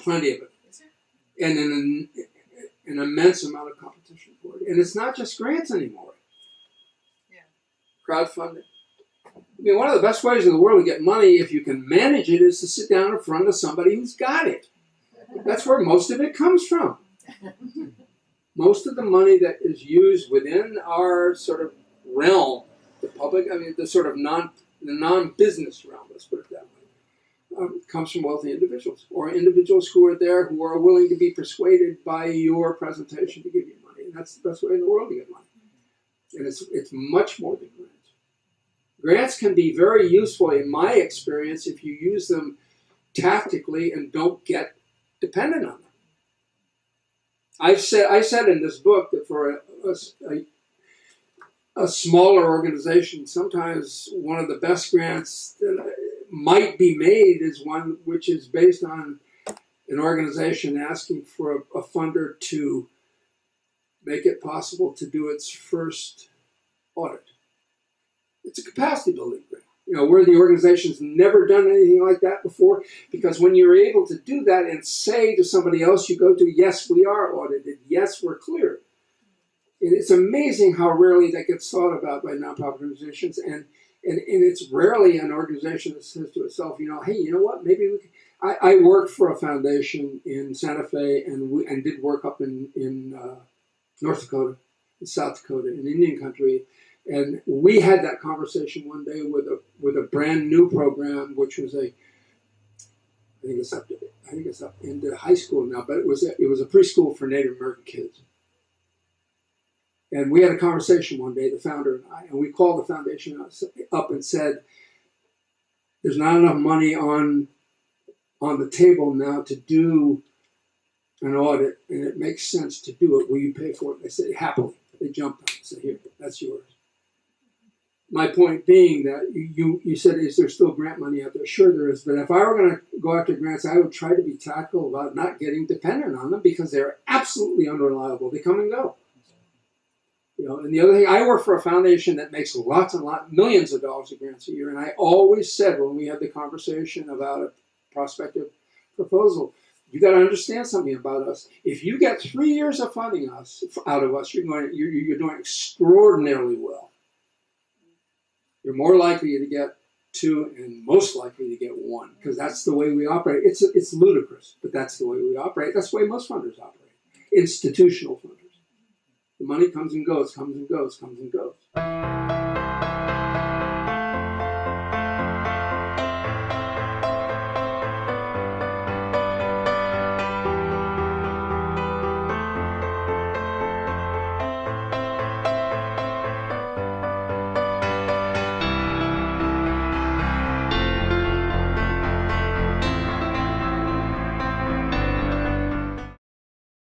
plenty of it. And an immense amount of competition for it. And it's not just grants anymore. Yeah. Crowdfunding. I mean, one of the best ways in the world to get money, if you can manage it, is to sit down in front of somebody who's got it. That's where most of it comes from. Most of the money that is used within our sort of realm, the public, I mean, the sort of non-business realm, let's put it that way, comes from wealthy individuals, or individuals who are there who are willing to be persuaded by your presentation to give you money. And that's the best way in the world to get money. And it's much more than grants. Grants can be very useful, in my experience, if you use them tactically and don't get dependent on them. I said in this book that for a smaller organization, sometimes one of the best grants that might be made is one which is based on an organization asking for a funder to make it possible to do its first audit. It's a capacity building grant. You know, where the organization's never done anything like that before, because when you're able to do that and say to somebody else you go to, yes, we are audited, yes, we're clear. And it's amazing how rarely that gets thought about by nonprofit organizations, and it's rarely an organization that says to itself, you know, hey, you know what, maybe we can. I worked for a foundation in Santa Fe and did work up in North Dakota, in South Dakota, in Indian country. And we had that conversation one day with a brand new program, which was I think it's up into high school now, but it was a preschool for Native American kids. And we had a conversation one day, the founder and I, and we called the foundation up and said, "There's not enough money on the table now to do an audit, and it makes sense to do it. Will you pay for it?" They said, happily. They jumped on it and said, "Here, that's yours." My point being that you said, is there still grant money out there? Sure there is, but if I were going to go after grants, I would try to be tactful about not getting dependent on them, because they're absolutely unreliable. They come and go. You know, and the other thing, I work for a foundation that makes millions of dollars of grants a year, and I always said when we had the conversation about a prospective proposal, you got to understand something about us. If you get 3 years of funding out of us, you're doing extraordinarily well. You're more likely to get 2 and most likely to get 1, because that's the way we operate. It's ludicrous, but that's the way we operate. That's the way most funders operate. Institutional funders. The money comes and goes, comes and goes, comes and goes.